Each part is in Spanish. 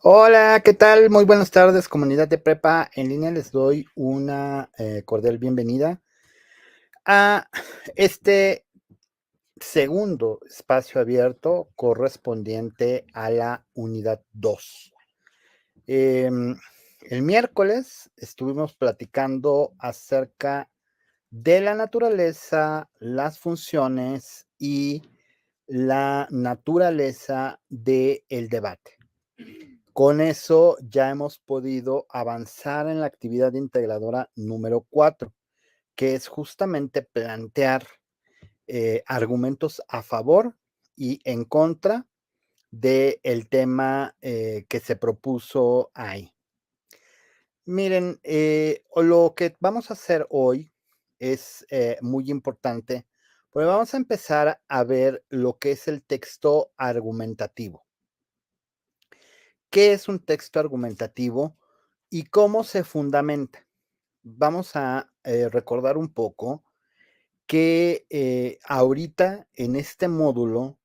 Hola, ¿qué tal? Muy buenas tardes, comunidad de prepa en línea. Les doy una cordial bienvenida a este segundo espacio abierto correspondiente a la unidad 2. Em, el miércoles estuvimos platicando acerca de la naturaleza, las funciones y la naturaleza del debate. Con eso ya hemos podido avanzar en la actividad integradora número 4, que es justamente plantear argumentos a favor y en contra del tema que se propuso ahí. Miren, lo que vamos a hacer hoy es muy importante, porque vamos a empezar a ver lo que es el texto argumentativo. ¿Qué es un texto argumentativo y cómo se fundamenta? Vamos a recordar un poco que ahorita en este módulo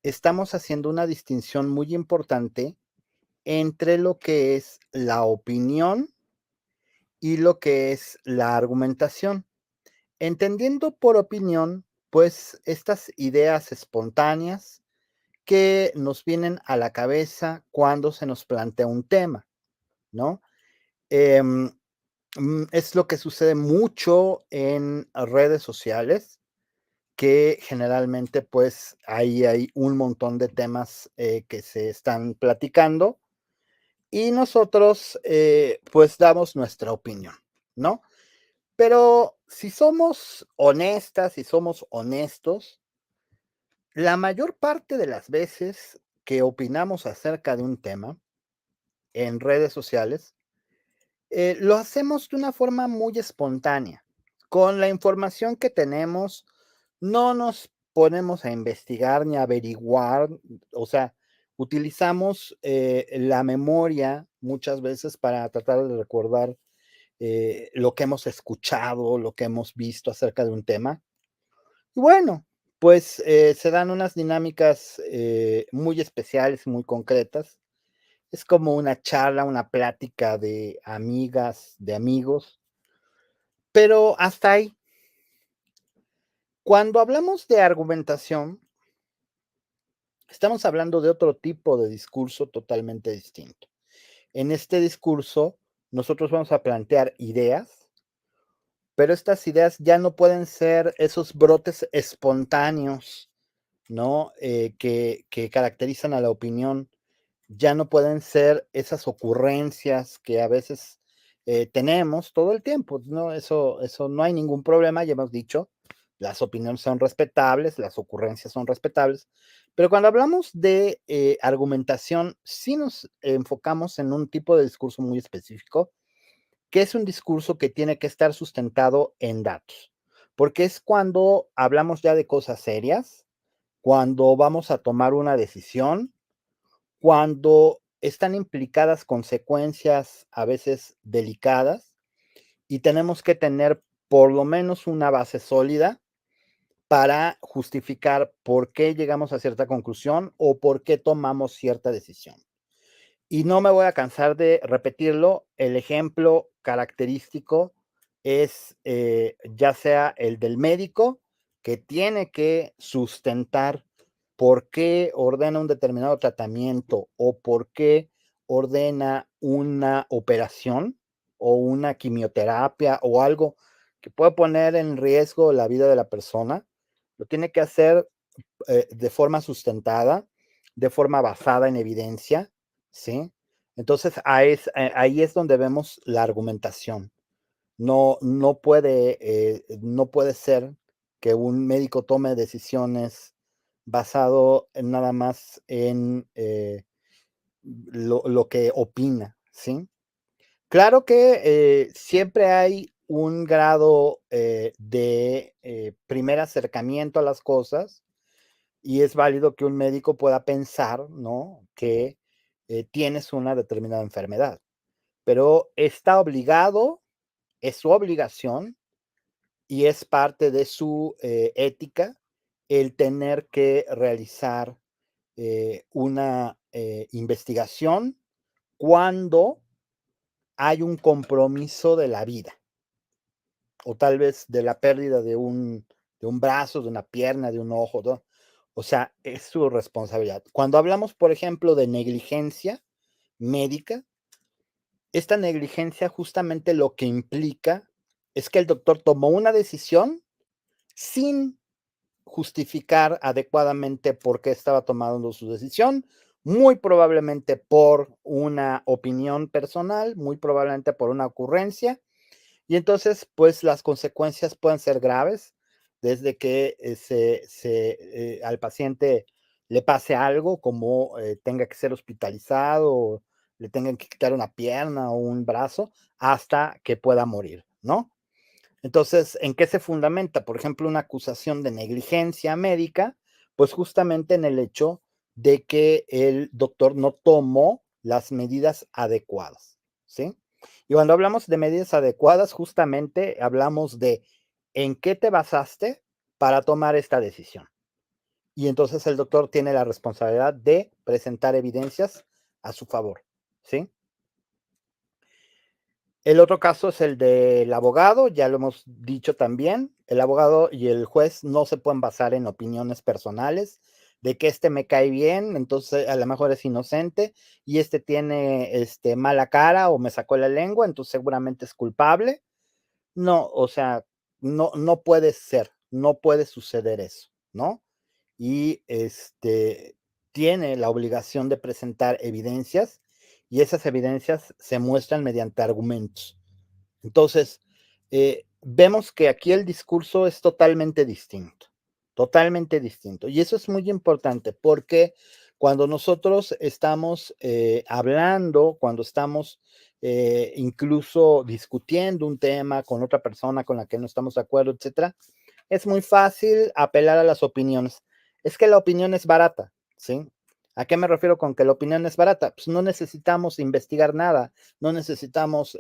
estamos haciendo una distinción muy importante entre lo que es la opinión y lo que es la argumentación. Entendiendo por opinión, pues estas ideas espontáneas que nos vienen a la cabeza cuando se nos plantea un tema, ¿no? Em, es lo que sucede mucho en redes sociales, que generalmente, pues, ahí hay un montón de temas, que se están platicando y nosotros, pues, damos nuestra opinión, ¿no? Pero si somos honestas, si somos honestos, la mayor parte de las veces que opinamos acerca de un tema en redes sociales, lo hacemos de una forma muy espontánea. Con la información que tenemos, no nos ponemos a investigar ni a averiguar, o sea, utilizamos, la memoria muchas veces para tratar de recordar, lo que hemos escuchado, lo que hemos visto acerca de un tema. Y bueno, pues, se dan unas dinámicas, muy especiales, muy concretas. Es como una charla, una plática de amigas, de amigos, pero hasta ahí. Cuando hablamos de argumentación, estamos hablando de otro tipo de discurso totalmente distinto. En este discurso, nosotros vamos a plantear ideas, pero estas ideas ya no pueden ser esos brotes espontáneos, ¿no? Que caracterizan a la opinión. Ya no pueden ser esas ocurrencias que a veces, tenemos todo el tiempo, ¿no? Eso no hay ningún problema, ya hemos dicho, las opiniones son respetables, las ocurrencias son respetables, pero cuando hablamos de, argumentación, sí nos enfocamos en un tipo de discurso muy específico, que es un discurso que tiene que estar sustentado en datos, porque es cuando hablamos ya de cosas serias, cuando vamos a tomar una decisión, cuando están implicadas consecuencias a veces delicadas y tenemos que tener por lo menos una base sólida para justificar por qué llegamos a cierta conclusión o por qué tomamos cierta decisión. Y no me voy a cansar de repetirlo, el ejemplo característico es, ya sea el del médico, que tiene que sustentar por qué ordena un determinado tratamiento o por qué ordena una operación o una quimioterapia o algo que puede poner en riesgo la vida de la persona, lo tiene que hacer, de forma sustentada, de forma basada en evidencia, ¿sí? Entonces, ahí es donde vemos la argumentación. No puede ser que un médico tome decisiones basado en nada más en, lo que opina, ¿sí? Claro que, siempre hay un grado, de, primer acercamiento a las cosas, y es válido que un médico pueda pensar, ¿no?, que, tienes una determinada enfermedad, pero está obligado, es su obligación y es parte de su, ética el tener que realizar, una, investigación cuando hay un compromiso de la vida, o tal vez de la pérdida de un brazo, de una pierna, de un ojo, ¿no? O sea, es su responsabilidad. Cuando hablamos, por ejemplo, de negligencia médica, esta negligencia justamente lo que implica es que el doctor tomó una decisión sin justificar adecuadamente por qué estaba tomando su decisión, muy probablemente por una opinión personal, muy probablemente por una ocurrencia, y entonces, pues las consecuencias pueden ser graves, desde que al paciente le pase algo, como tenga que ser hospitalizado, o le tengan que quitar una pierna o un brazo, hasta que pueda morir, ¿no? Entonces, ¿en qué se fundamenta? Por ejemplo, una acusación de negligencia médica, pues justamente en el hecho de que el doctor no tomó las medidas adecuadas, ¿sí? Y cuando hablamos de medidas adecuadas, justamente hablamos de en qué te basaste para tomar esta decisión. Y entonces el doctor tiene la responsabilidad de presentar evidencias a su favor, ¿sí? El otro caso es el del abogado, ya lo hemos dicho también. El abogado y el juez no se pueden basar en opiniones personales de que este me cae bien, entonces a lo mejor es inocente, y este tiene mala cara o me sacó la lengua, entonces seguramente es culpable. No, o sea, no puede ser, no puede suceder eso, ¿no? Y tiene la obligación de presentar evidencias, y esas evidencias se muestran mediante argumentos. Entonces, vemos que aquí el discurso es totalmente distinto. Y eso es muy importante porque cuando nosotros estamos hablando, cuando estamos incluso discutiendo un tema con otra persona con la que no estamos de acuerdo, etcétera, es muy fácil apelar a las opiniones. Es que la opinión es barata, ¿sí? ¿A qué me refiero con que la opinión es barata? Pues no necesitamos investigar nada, no necesitamos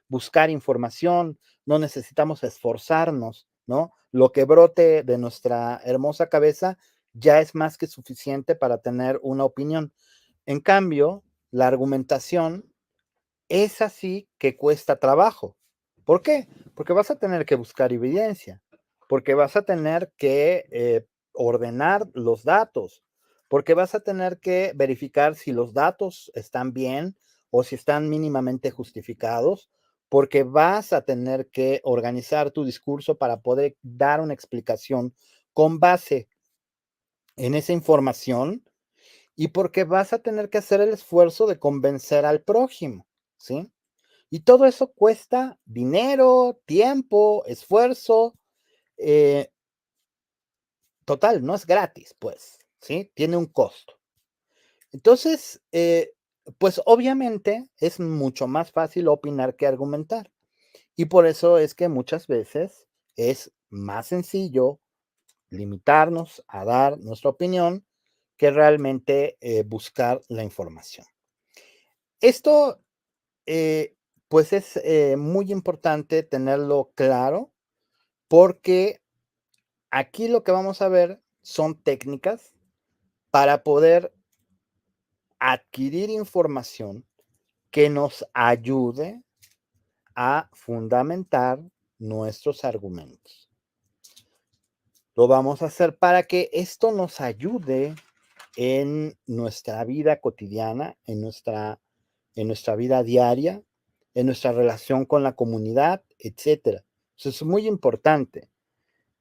buscar información, no necesitamos esforzarnos, ¿no? Lo que brote de nuestra hermosa cabeza ya es más que suficiente para tener una opinión. En cambio, la argumentación es así que cuesta trabajo. ¿Por qué? Porque vas a tener que buscar evidencia, porque vas a tener que ordenar los datos, porque vas a tener que verificar si los datos están bien o si están mínimamente justificados, porque vas a tener que organizar tu discurso para poder dar una explicación con base en esa información, y porque vas a tener que hacer el esfuerzo de convencer al prójimo, ¿sí? Y todo eso cuesta dinero, tiempo, esfuerzo, eh, total, no es gratis, pues, ¿sí? Tiene un costo. Entonces, pues obviamente es mucho más fácil opinar que argumentar. Y por eso es que muchas veces es más sencillo limitarnos a dar nuestra opinión que realmente buscar la información. Esto, eh, pues es muy importante tenerlo claro, porque aquí lo que vamos a ver son técnicas para poder adquirir información que nos ayude a fundamentar nuestros argumentos. Lo vamos a hacer para que esto nos ayude en nuestra vida cotidiana, en nuestra vida diaria, en nuestra relación con la comunidad, etcétera. Eso es muy importante.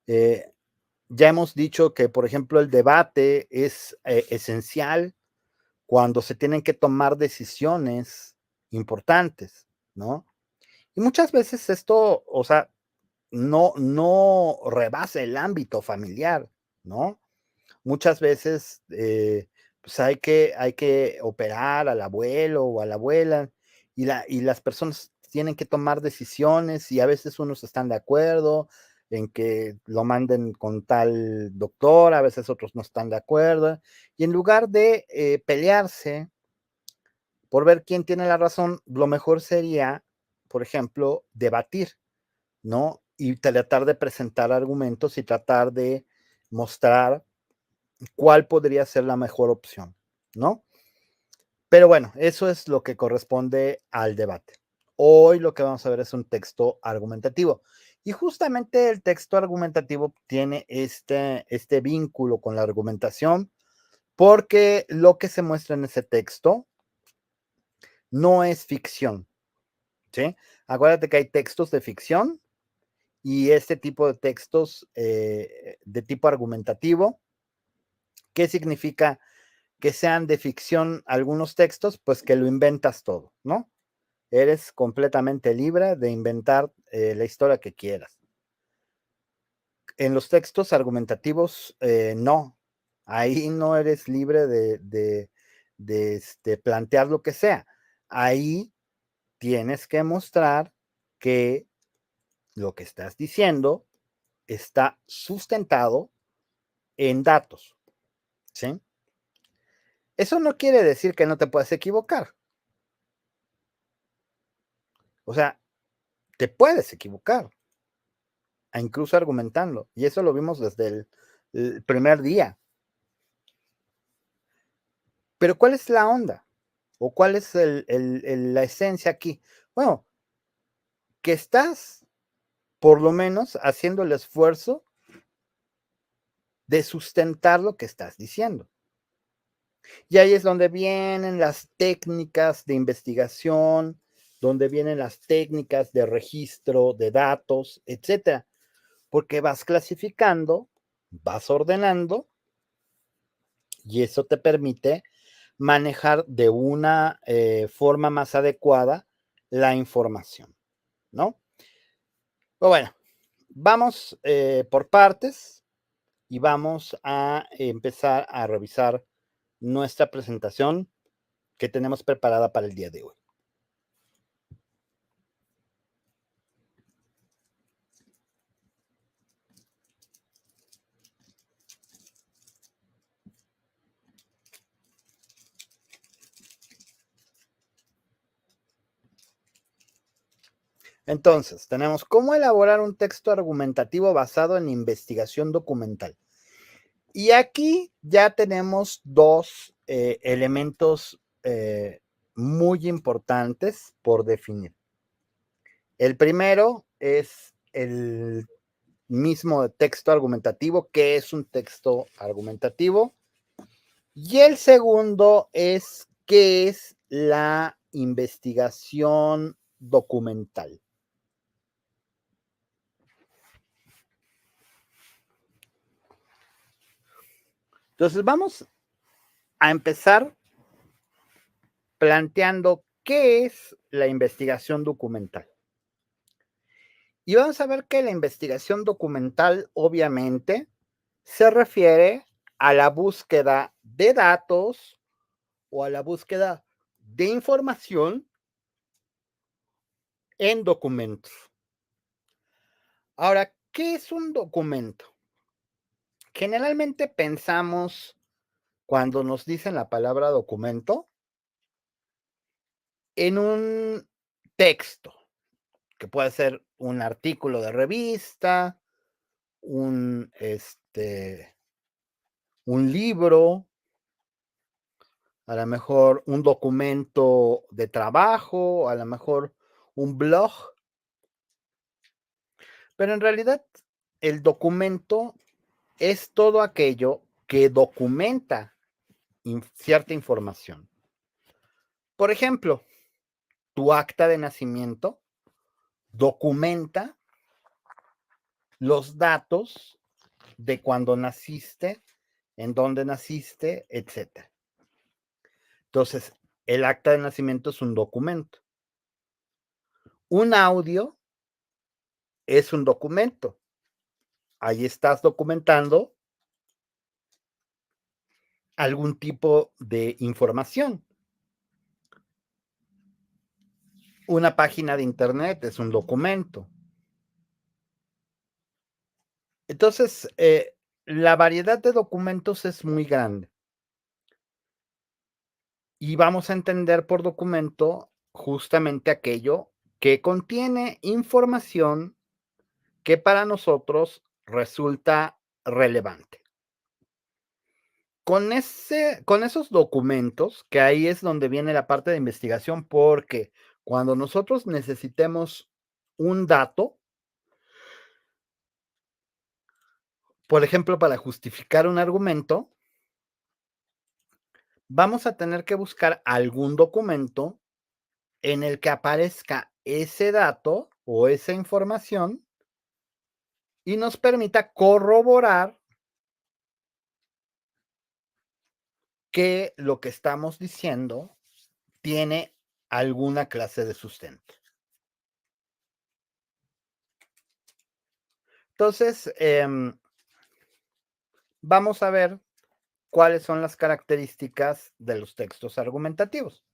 Eh, Ya hemos dicho que, por ejemplo, el debate es esencial cuando se tienen que tomar decisiones importantes, ¿no? Y muchas veces esto, o sea, no rebasa el ámbito familiar, ¿no? Muchas veces, pues hay que operar al abuelo o a la abuela, y las personas tienen que tomar decisiones, y a veces unos están de acuerdo en que lo manden con tal doctor, a veces otros no están de acuerdo, y en lugar de pelearse por ver quién tiene la razón, lo mejor sería, por ejemplo, debatir, ¿no? Y tratar de presentar argumentos y tratar de mostrar cuál podría ser la mejor opción, ¿no? Pero bueno, eso es lo que corresponde al debate. Hoy lo que vamos a ver es un texto argumentativo. Y justamente el texto argumentativo tiene este vínculo con la argumentación, porque lo que se muestra en ese texto no es ficción, ¿sí? Acuérdate que hay textos de ficción y este tipo de textos de tipo argumentativo. ¿Qué significa que sean de ficción algunos textos? Pues que lo inventas todo, ¿no? Eres completamente libre de inventar la historia que quieras. En los textos argumentativos, no. Ahí no eres libre de plantear lo que sea. Ahí tienes que mostrar que lo que estás diciendo está sustentado en datos, ¿sí? Eso no quiere decir que no te puedas equivocar. O sea, te puedes equivocar, incluso argumentando. Y eso lo vimos desde el primer día. Pero ¿cuál es la onda? ¿O cuál es la esencia aquí? Bueno, que estás por lo menos haciendo el esfuerzo de sustentar lo que estás diciendo. Y ahí es donde vienen las técnicas de investigación, donde vienen las técnicas de registro de datos, etcétera, porque vas clasificando, vas ordenando y eso te permite manejar de una forma más adecuada la información, ¿no? Pero bueno, vamos por partes y vamos a empezar a revisar nuestra presentación que tenemos preparada para el día de hoy. Entonces, tenemos cómo elaborar un texto argumentativo basado en investigación documental. Y aquí ya tenemos dos elementos muy importantes por definir. El primero es el mismo texto argumentativo, que es un texto argumentativo. Y el segundo es qué es la investigación documental. Entonces vamos a empezar planteando qué es la investigación documental. Y vamos a ver que la investigación documental, obviamente, se refiere a la búsqueda de datos o a la búsqueda de información en documentos. Ahora, ¿qué es un documento? Generalmente pensamos, cuando nos dicen la palabra documento, en un texto, que puede ser un artículo de revista, un, un libro, a lo mejor un documento de trabajo, a lo mejor un blog, pero en realidad el documento es todo aquello que documenta cierta información. Por ejemplo, tu acta de nacimiento documenta los datos de cuando naciste, en dónde naciste, etcétera. Entonces, el acta de nacimiento es un documento. Un audio es un documento. Ahí estás documentando algún tipo de información. Una página de internet es un documento. Entonces, la variedad de documentos es muy grande. Y vamos a entender por documento justamente aquello que contiene información que para nosotros resulta relevante. Con esos documentos, que ahí es donde viene la parte de investigación, porque cuando nosotros necesitemos un dato, por ejemplo, para justificar un argumento, vamos a tener que buscar algún documento en el que aparezca ese dato o esa información y nos permita corroborar que lo que estamos diciendo tiene alguna clase de sustento. Entonces, vamos a ver cuáles son las características de los textos argumentativos.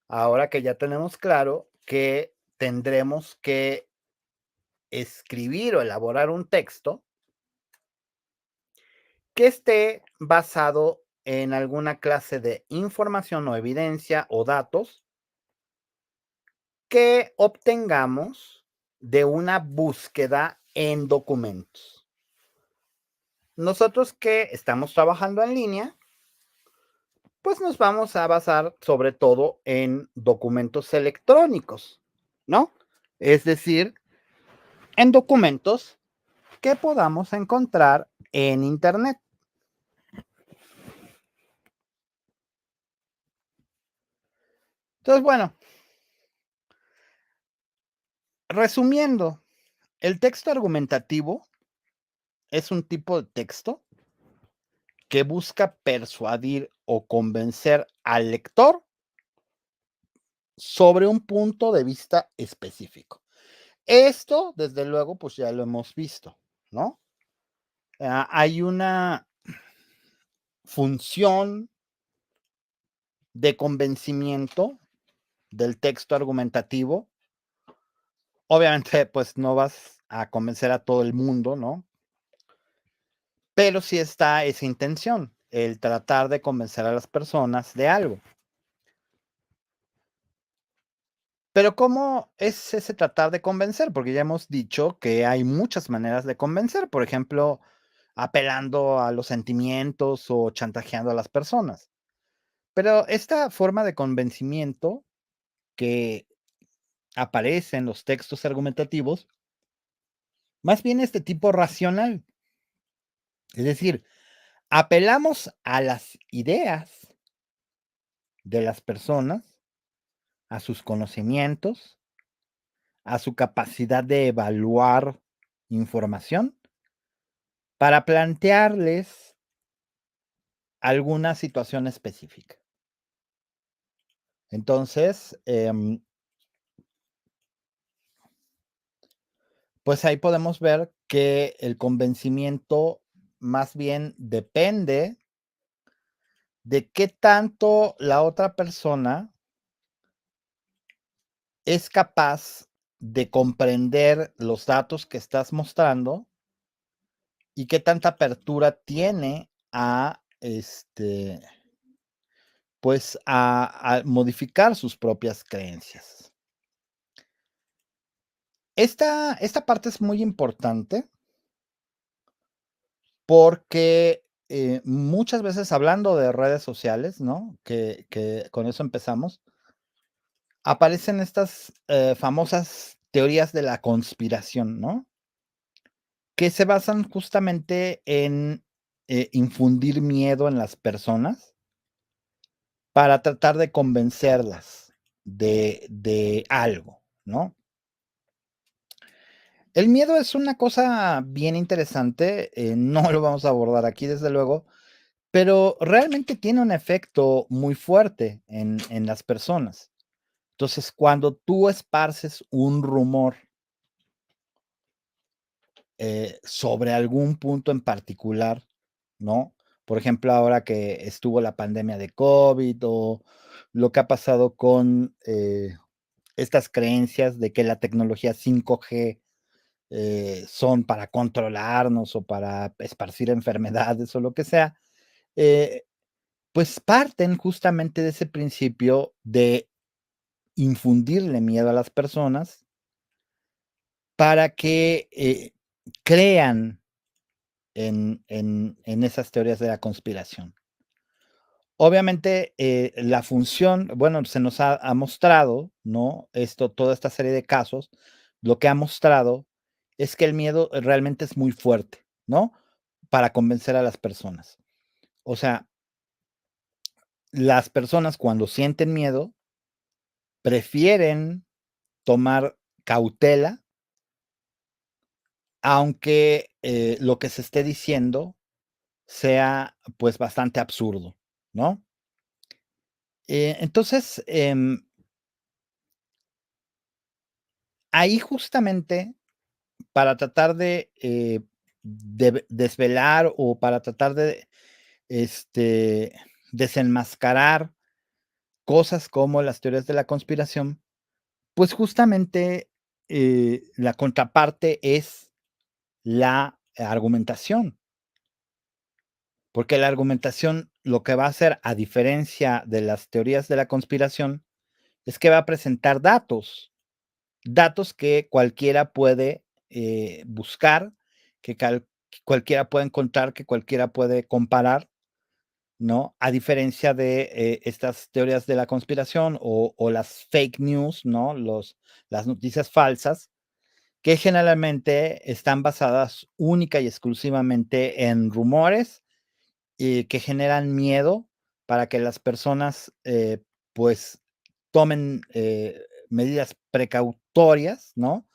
Ahora que ya tenemos claro que tendremos que escribir o elaborar un texto que esté basado en alguna clase de información o evidencia o datos que obtengamos de una búsqueda en documentos. Nosotros que estamos trabajando en línea, pues nos vamos a basar sobre todo en documentos electrónicos, ¿no? Es decir, en documentos que podamos encontrar en Internet. Entonces, bueno, resumiendo, el texto argumentativo es un tipo de texto que busca persuadir o convencer al lector sobre un punto de vista específico. Esto, desde luego, pues ya lo hemos visto, ¿no? Hay una función de convencimiento del texto argumentativo. Obviamente, pues no vas a convencer a todo el mundo, ¿no? Pero sí está esa intención, el tratar de convencer a las personas de algo. Pero ¿cómo es ese tratar de convencer? Porque ya hemos dicho que hay muchas maneras de convencer, por ejemplo, apelando a los sentimientos o chantajeando a las personas. Pero esta forma de convencimiento que aparece en los textos argumentativos, más bien es de tipo racional. Es decir, apelamos a las ideas de las personas, a sus conocimientos, a su capacidad de evaluar información para plantearles alguna situación específica. Entonces, pues ahí podemos ver que el convencimiento más bien depende de qué tanto la otra persona es capaz de comprender los datos que estás mostrando y qué tanta apertura tiene a, pues, a modificar sus propias creencias. Esta parte es muy importante porque, muchas veces hablando de redes sociales, ¿no? Que con eso empezamos, aparecen estas, famosas teorías de la conspiración, ¿no? Que se basan justamente en, infundir miedo en las personas para tratar de convencerlas de algo, ¿no? El miedo es una cosa bien interesante, no lo vamos a abordar aquí, desde luego, pero realmente tiene un efecto muy fuerte en las personas. Entonces, cuando tú esparces un rumor, sobre algún punto en particular, ¿no? Por ejemplo, ahora que estuvo la pandemia de COVID o lo que ha pasado con, estas creencias de que la tecnología 5G son para controlarnos o para esparcir enfermedades o lo que sea, eh, pues parten justamente de ese principio de infundirle miedo a las personas para que crean en esas teorías de la conspiración. Obviamente, la función, bueno, se nos ha mostrado, ¿no? Toda esta serie de casos, lo que ha mostrado es que el miedo realmente es muy fuerte, ¿no? Para convencer a las personas. O sea, las personas cuando sienten miedo prefieren tomar cautela, aunque, lo que se esté diciendo sea, pues, bastante absurdo, ¿no? Entonces, ahí justamente para tratar de desvelar o para tratar de, este, desenmascarar cosas como las teorías de la conspiración, pues, justamente, la contraparte es la argumentación, porque la argumentación lo que va a hacer, a diferencia de las teorías de la conspiración, es que va a presentar datos que cualquiera puede, buscar, que cualquiera puede encontrar, que cualquiera puede comparar, ¿no? A diferencia de, estas teorías de la conspiración o las fake news, ¿no? Las noticias falsas, que generalmente están basadas única y exclusivamente en rumores, y que generan miedo para que las personas, pues, tomen, medidas precautorias, ¿no?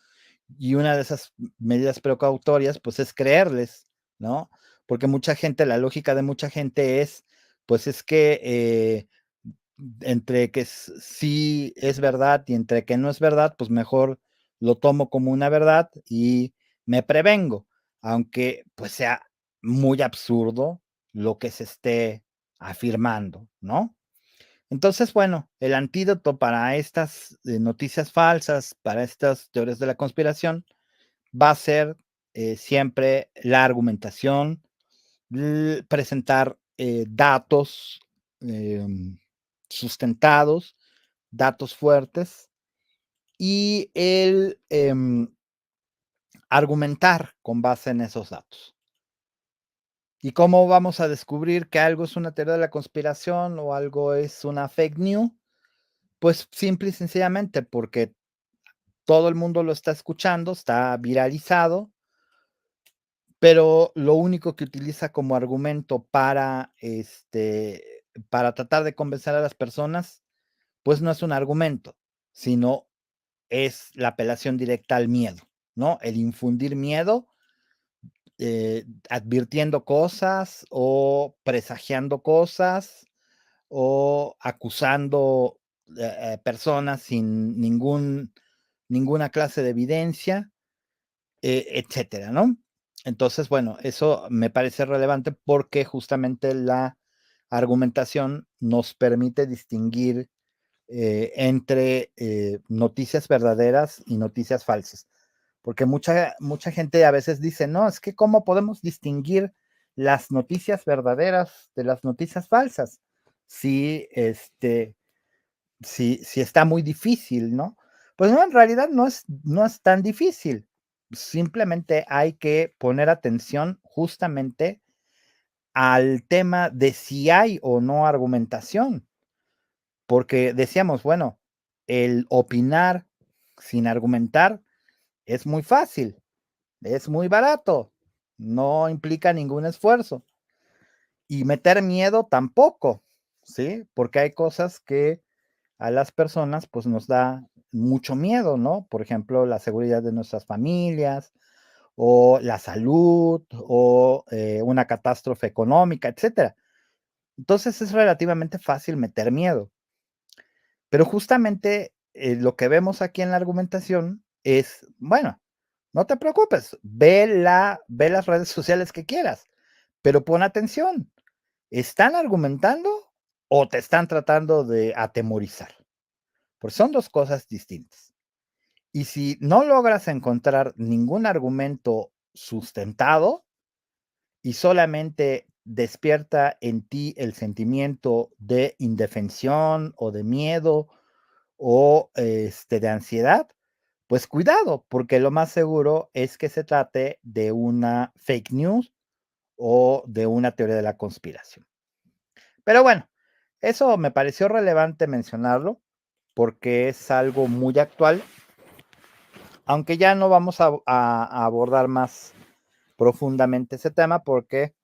Y una de esas medidas precautorias, pues, es creerles, ¿no? Porque mucha gente, la lógica de mucha gente es, pues, es que, entre que sí es verdad y entre que no es verdad, pues, mejor lo tomo como una verdad y me prevengo, aunque, pues, sea muy absurdo lo que se esté afirmando, ¿no? Entonces, bueno, el antídoto para estas, noticias falsas, para estas teorías de la conspiración, va a ser, siempre la argumentación, presentar, datos, em, sustentados, datos fuertes y argumentar con base en esos datos. ¿Y cómo vamos a descubrir que algo es una teoría de la conspiración o algo es una fake news? Pues simple y sencillamente porque todo el mundo lo está escuchando, está viralizado, pero lo único que utiliza como argumento para tratar de convencer a las personas, pues no es un argumento, sino es la apelación directa al miedo, ¿no? El infundir miedo, advirtiendo cosas o presagiando cosas o acusando, personas sin ninguna clase de evidencia, etcétera, ¿no? Entonces, bueno, eso me parece relevante porque justamente la argumentación nos permite distinguir, entre, noticias verdaderas y noticias falsas. Porque mucha gente a veces dice: "No, es que, ¿cómo podemos distinguir las noticias verdaderas de las noticias falsas?". Si, si está muy difícil, ¿no? Pues no, en realidad no es tan difícil. Simplemente hay que poner atención justamente al tema de si hay o no argumentación, porque decíamos, bueno, el opinar sin argumentar es muy fácil, es muy barato, no implica ningún esfuerzo. Y meter miedo tampoco, ¿sí? Porque hay cosas que a las personas, pues, nos da mucho miedo, ¿no? Por ejemplo, la seguridad de nuestras familias, o la salud, o, una catástrofe económica, etcétera. Entonces, es relativamente fácil meter miedo. Pero justamente, lo que vemos aquí en la argumentación es, bueno, no te preocupes, ve las redes sociales que quieras, pero pon atención, ¿están argumentando o te están tratando de atemorizar? Pues son 2 cosas distintas. Y si no logras encontrar ningún argumento sustentado y solamente despierta en ti el sentimiento de indefensión o de miedo o, de ansiedad, pues cuidado, porque lo más seguro es que se trate de una fake news o de una teoría de la conspiración. Pero bueno, eso me pareció relevante mencionarlo porque es algo muy actual, aunque ya no vamos a abordar más profundamente ese tema porque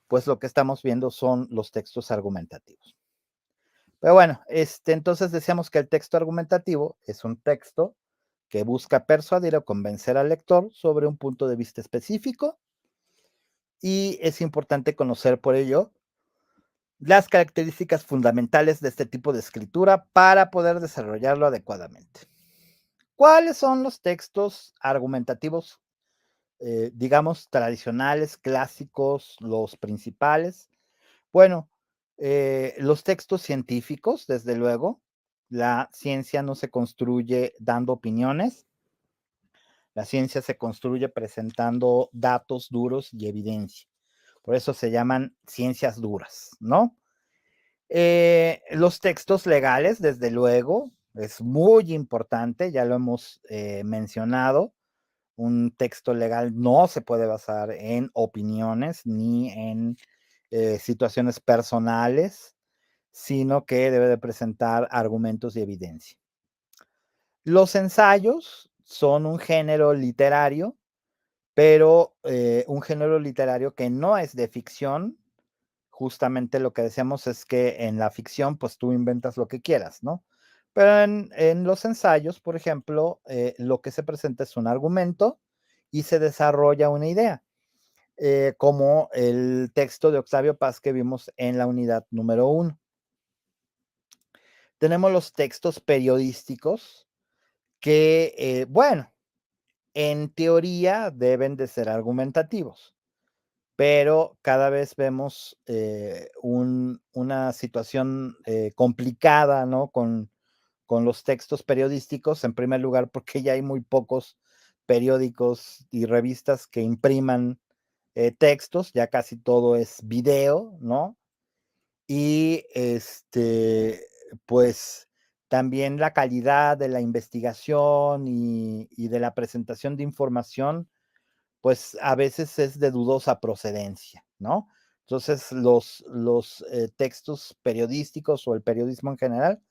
pues lo que estamos viendo son los textos argumentativos. Pero bueno, entonces decíamos que el texto argumentativo es un texto que busca persuadir o convencer al lector sobre un punto de vista específico y es importante conocer por ello las características fundamentales de este tipo de escritura para poder desarrollarlo adecuadamente. ¿Cuáles son los textos argumentativos, digamos, tradicionales, clásicos, los principales? Bueno, los textos científicos, desde luego. La ciencia no se construye dando opiniones, la ciencia se construye presentando datos duros y evidencia. Por eso se llaman ciencias duras, ¿no? Los textos legales, desde luego, es muy importante, ya lo hemos mencionado. Un texto legal no se puede basar en opiniones ni en situaciones personales, sino que debe de presentar argumentos y evidencia. Los ensayos son un género literario, pero un género literario que no es de ficción. Justamente lo que decíamos es que en la ficción, pues tú inventas lo que quieras, ¿no? Pero en los ensayos, por ejemplo, lo que se presenta es un argumento y se desarrolla una idea, como el texto de Octavio Paz que vimos en la unidad número 1. Tenemos los textos periodísticos que, bueno, en teoría deben de ser argumentativos, pero cada vez vemos una situación complicada, ¿no? Con los textos periodísticos, en primer lugar, porque ya hay muy pocos periódicos y revistas que impriman textos, ya casi todo es video, ¿no? Y pues también la calidad de la investigación y de la presentación de información pues a veces es de dudosa procedencia, ¿no? Entonces, los textos periodísticos o el periodismo en general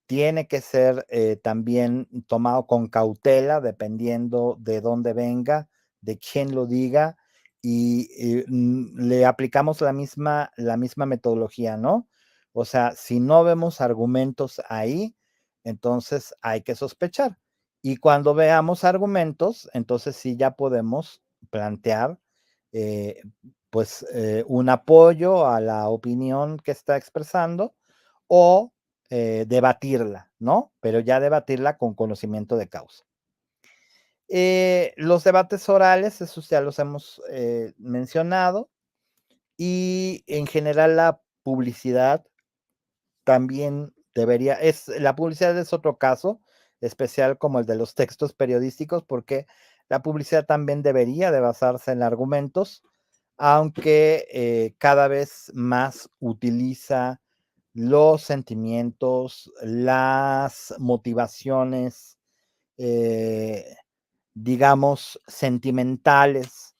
tiene que ser también tomado con cautela, dependiendo de dónde venga, de quién lo diga, y le aplicamos la misma metodología, ¿no? O sea, si no vemos argumentos ahí, entonces hay que sospechar. Y cuando veamos argumentos, entonces sí ya podemos plantear eh, pues un apoyo a la opinión que está expresando o debatirla, ¿no? Pero ya debatirla con conocimiento de causa. Los debates orales, esos ya los hemos mencionado, y en general la publicidad también la publicidad es otro caso especial como el de los textos periodísticos, porque la publicidad también debería de basarse en argumentos, aunque cada vez más utiliza los sentimientos, las motivaciones, eh, digamos, sentimentales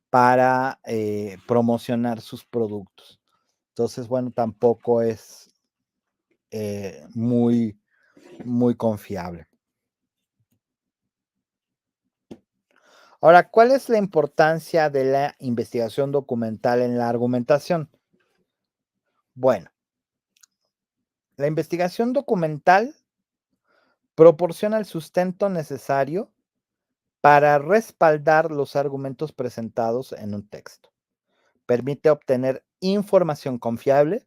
para promocionar sus productos. Entonces, bueno, tampoco es muy, muy confiable. Ahora, ¿cuál es la importancia de la investigación documental en la argumentación? Bueno, la investigación documental proporciona el sustento necesario para respaldar los argumentos presentados en un texto. Permite obtener información confiable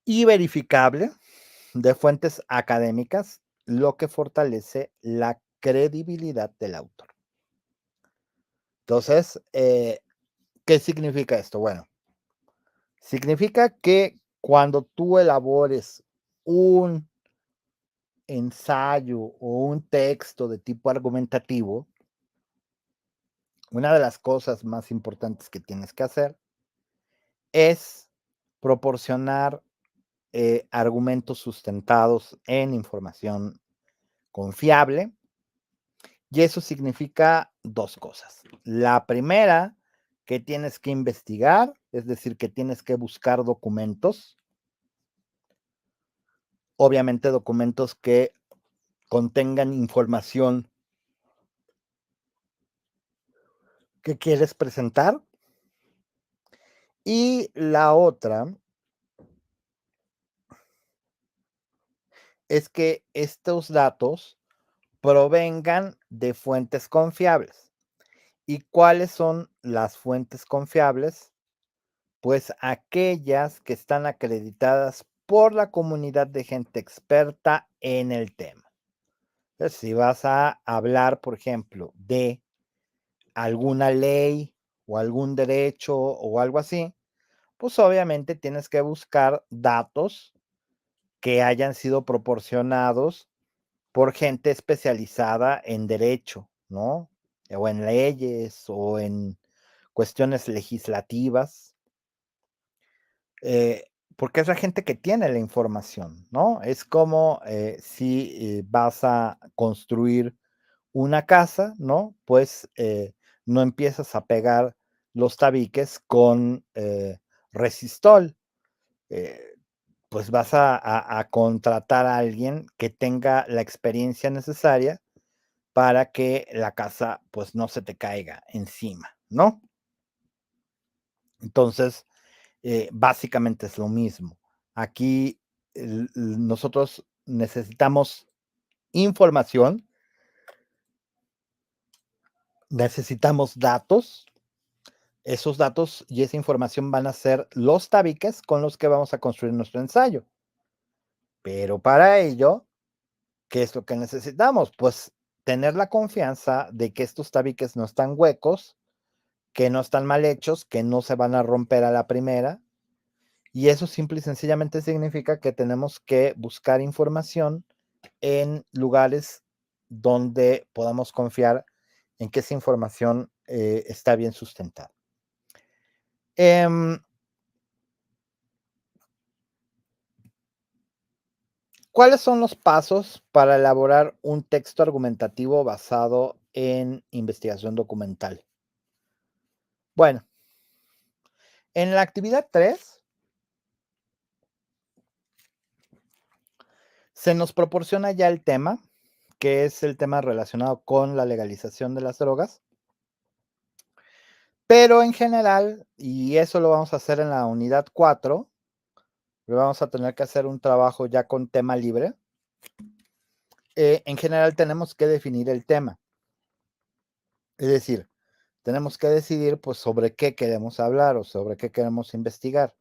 y verificable de fuentes académicas, lo que fortalece la credibilidad del autor. Entonces, ¿qué significa esto? Bueno, significa que cuando tú elabores un ensayo o un texto de tipo argumentativo, una de las cosas más importantes que tienes que hacer es proporcionar argumentos sustentados en información confiable, y eso significa dos cosas. La primera, que tienes que investigar, es decir, que tienes que buscar documentos, obviamente documentos que contengan información que quieres presentar. Y la otra es que estos datos provengan de fuentes confiables. ¿Y cuáles son las fuentes confiables? Pues aquellas que están acreditadas por la comunidad de gente experta en el tema. Entonces, si vas a hablar, por ejemplo, de alguna ley o algún derecho o algo así, pues obviamente tienes que buscar datos que hayan sido proporcionados por gente especializada en derecho, ¿no? O en leyes o en cuestiones legislativas, porque es la gente que tiene la información, ¿no? Es como si vas a construir una casa, ¿no? Pues no empiezas a pegar los tabiques con resistol, eh, pues vas a contratar a alguien que tenga la experiencia necesaria para que la casa pues no se te caiga encima, ¿no? Entonces, básicamente es lo mismo. Aquí nosotros necesitamos información, necesitamos datos. Esos datos y esa información van a ser los tabiques con los que vamos a construir nuestro ensayo. Pero para ello, ¿qué es lo que necesitamos? Pues tener la confianza de que estos tabiques no están huecos, que no están mal hechos, que no se van a romper a la primera. Y eso simple y sencillamente significa que tenemos que buscar información en lugares donde podamos confiar en que esa información está bien sustentada. Em, ¿Cuáles son los pasos para elaborar un texto argumentativo basado en investigación documental? Bueno, en la actividad 3 se nos proporciona ya el tema, que es el tema relacionado con la legalización de las drogas, pero en general, y eso lo vamos a hacer en la unidad 4, vamos a tener que hacer un trabajo ya con tema libre. En general tenemos que definir el tema, es decir, tenemos que decidir pues sobre qué queremos hablar o sobre qué queremos investigar.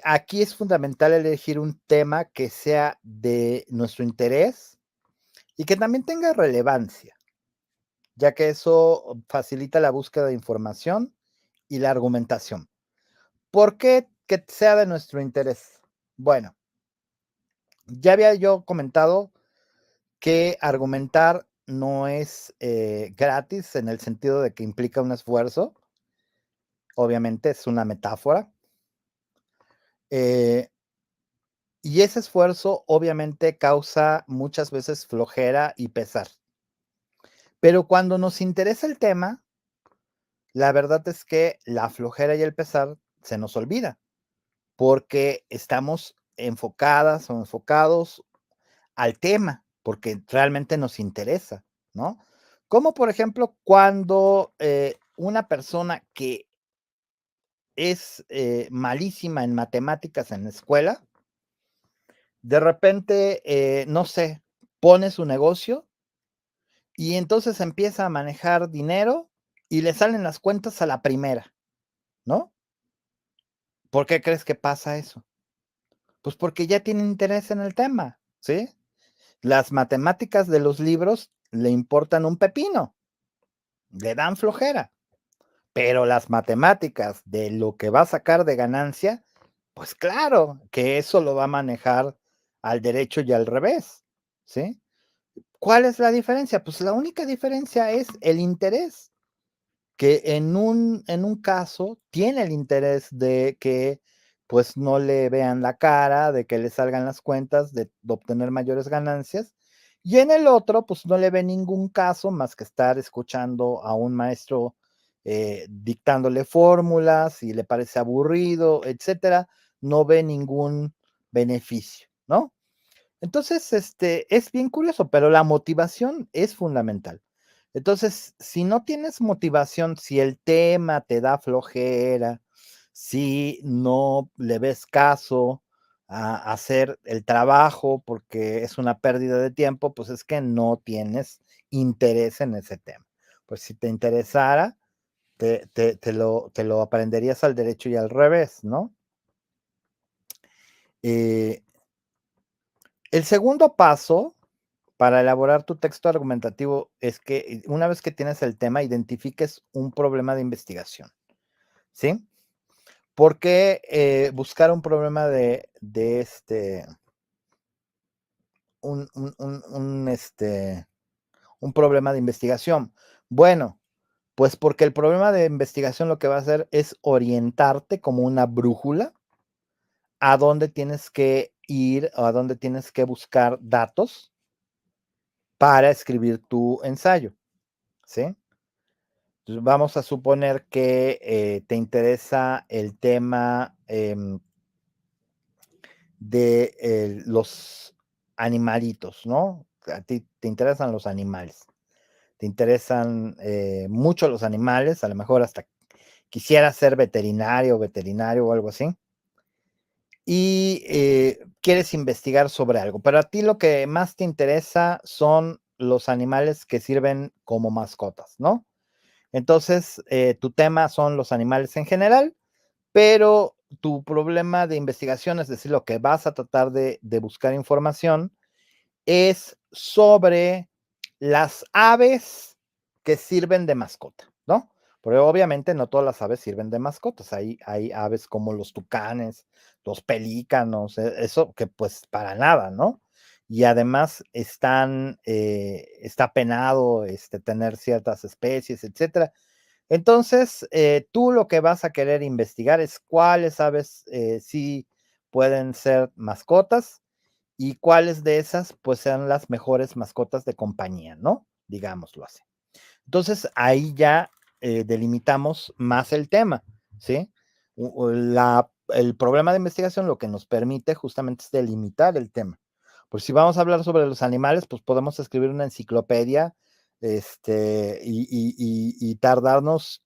Aquí es fundamental elegir un tema que sea de nuestro interés y que también tenga relevancia, ya que eso facilita la búsqueda de información y la argumentación. ¿Por qué que sea de nuestro interés? Bueno, ya había yo comentado que argumentar no es gratis en el sentido de que implica un esfuerzo, obviamente es una metáfora, eh, y ese esfuerzo obviamente causa muchas veces flojera y pesar. Pero cuando nos interesa el tema, la verdad es que la flojera y el pesar se nos olvida, porque estamos enfocadas o enfocados al tema, porque realmente nos interesa, ¿no? Como por ejemplo, cuando una persona que es malísima en matemáticas en la escuela, de repente, no sé, pone su negocio y entonces empieza a manejar dinero y le salen las cuentas a la primera, ¿no? ¿Por qué crees que pasa eso? Pues porque ya tiene interés en el tema, ¿sí? Las matemáticas de los libros le importan un pepino, le dan flojera, pero las matemáticas de lo que va a sacar de ganancia, pues claro que eso lo va a manejar al derecho y al revés, ¿sí? ¿Cuál es la diferencia? Pues la única diferencia es el interés, que en un caso tiene el interés de que pues no le vean la cara, de que le salgan las cuentas, de obtener mayores ganancias, y en el otro pues no le ve ningún caso más que estar escuchando a un maestro dictándole fórmulas y le parece aburrido, etcétera, no ve ningún beneficio, ¿no? Entonces, es bien curioso, pero la motivación es fundamental. Entonces, si no tienes motivación, si el tema te da flojera, si no le ves caso a hacer el trabajo porque es una pérdida de tiempo, pues es que no tienes interés en ese tema. Pues si te interesara, te lo aprenderías al derecho y al revés, ¿no? Eh, el segundo paso para elaborar tu texto argumentativo es que una vez que tienes el tema, identifiques un problema de investigación, ¿sí? ¿Por qué buscar un problema un problema de investigación? Bueno, pues porque el problema de investigación lo que va a hacer es orientarte como una brújula a dónde tienes que ir o a dónde tienes que buscar datos para escribir tu ensayo, ¿sí? Entonces, vamos a suponer que te interesa el tema de los animalitos, ¿no? A ti te interesan los animales, te interesan mucho los animales, a lo mejor hasta quisieras ser veterinario o algo así, y quieres investigar sobre algo, pero a ti lo que más te interesa son los animales que sirven como mascotas, ¿no? Entonces, tu tema son los animales en general, pero tu problema de investigación, es decir, lo que vas a tratar de buscar información, es sobre las aves que sirven de mascota, ¿no? Porque obviamente no todas las aves sirven de mascotas. Hay aves como los tucanes, los pelícanos, eso que pues para nada, ¿no? Y además está penado tener ciertas especies, etcétera. Entonces, tú lo que vas a querer investigar es cuáles aves sí pueden ser mascotas y cuáles de esas pues sean las mejores mascotas de compañía, ¿no? Digámoslo así. Entonces, ahí ya delimitamos más el tema, ¿sí? El problema de investigación lo que nos permite justamente es delimitar el tema. Pues si vamos a hablar sobre los animales, pues podemos escribir una enciclopedia y tardarnos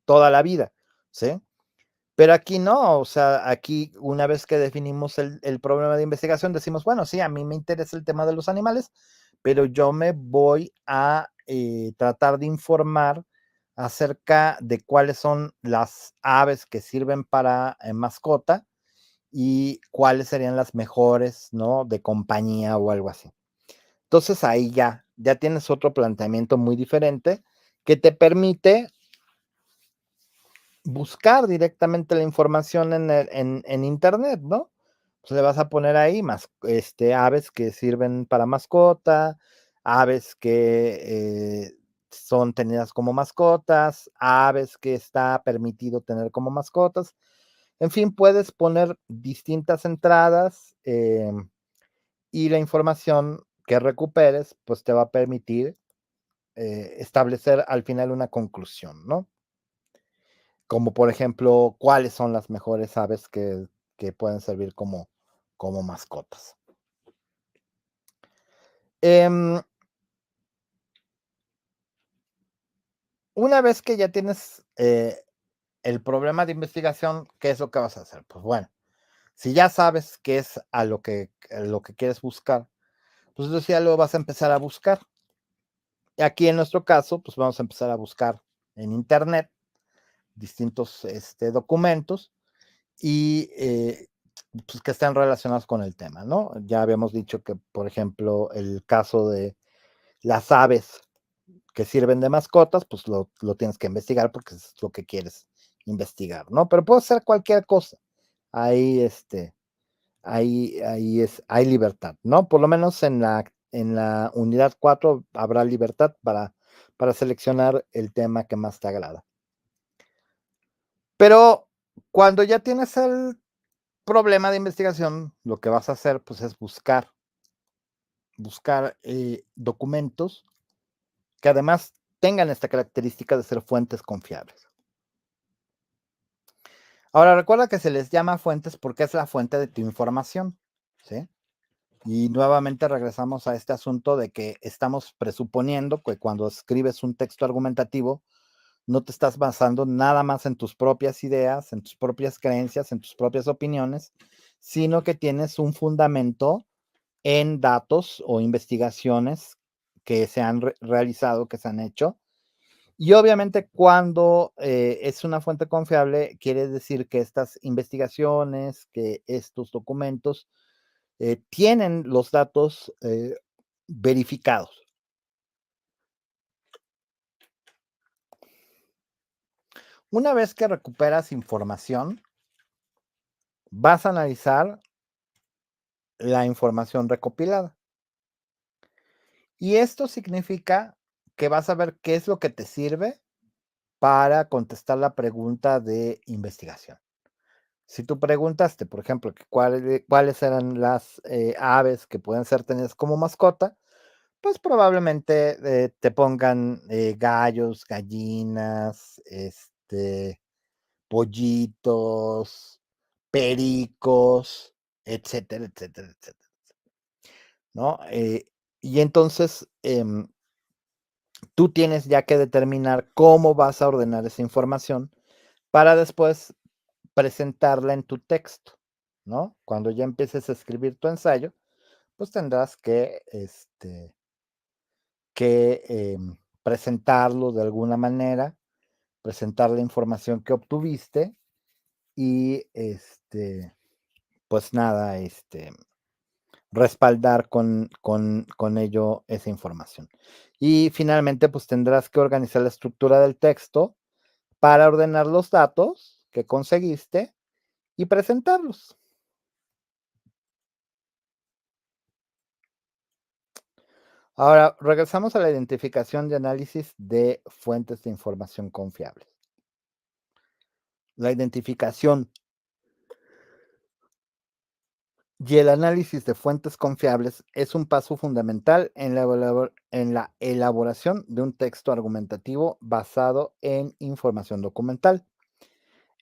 toda la vida, ¿sí? Pero aquí no, o sea, aquí una vez que definimos el problema de investigación, decimos, bueno, sí, a mí me interesa el tema de los animales, pero yo me voy a tratar de informar acerca de cuáles son las aves que sirven para mascota y cuáles serían las mejores, ¿no? De compañía o algo así. Entonces ahí ya tienes otro planteamiento muy diferente que te permite buscar directamente la información en internet, ¿no? Pues le vas a poner ahí aves que sirven para mascota, aves que son tenidas como mascotas, aves que está permitido tener como mascotas. En fin, puedes poner distintas entradas y la información que recuperes, pues te va a permitir establecer al final una conclusión, ¿no? Como por ejemplo, cuáles son las mejores aves que pueden servir como mascotas. Em, una vez que ya tienes el problema de investigación, ¿qué es lo que vas a hacer? Pues bueno, si ya sabes qué es a lo que quieres buscar, pues entonces ya lo vas a empezar a buscar. Y aquí en nuestro caso, pues vamos a empezar a buscar en internet distintos documentos y pues, que estén relacionados con el tema, ¿no? Ya habíamos dicho que, por ejemplo, el caso de las aves que sirven de mascotas, pues lo tienes que investigar porque es lo que quieres investigar, ¿no? Pero puede ser cualquier cosa. Ahí, hay libertad, ¿no? Por lo menos en la unidad 4 habrá libertad para seleccionar el tema que más te agrada. Pero cuando ya tienes el problema de investigación, lo que vas a hacer, pues, es buscar documentos que además tengan esta característica de ser fuentes confiables. Ahora, recuerda que se les llama fuentes porque es la fuente de tu información, ¿sí? Y nuevamente regresamos a este asunto de que estamos presuponiendo que cuando escribes un texto argumentativo, no te estás basando nada más en tus propias ideas, en tus propias creencias, en tus propias opiniones, sino que tienes un fundamento en datos o investigaciones que se han realizado, que se han hecho. Y obviamente cuando es una fuente confiable, quiere decir que estas investigaciones, que estos documentos tienen los datos verificados. Una vez que recuperas información, vas a analizar la información recopilada. Y esto significa que vas a ver qué es lo que te sirve para contestar la pregunta de investigación. Si tú preguntaste, por ejemplo, que cuáles eran las aves que pueden ser tenidas como mascota, pues probablemente te pongan gallos, gallinas, pollitos, pericos, etcétera, etcétera, etcétera, ¿no? Y entonces tú tienes ya que determinar cómo vas a ordenar esa información para después presentarla en tu texto, ¿no? Cuando ya empieces a escribir tu ensayo, pues tendrás que presentarlo de alguna manera, presentar la información que obtuviste y pues nada, respaldar con ello esa información. Y finalmente, pues tendrás que organizar la estructura del texto para ordenar los datos que conseguiste y presentarlos. Ahora, regresamos a la identificación y análisis de fuentes de información confiables. La identificación y el análisis de fuentes confiables es un paso fundamental en la elaboración de un texto argumentativo basado en información documental.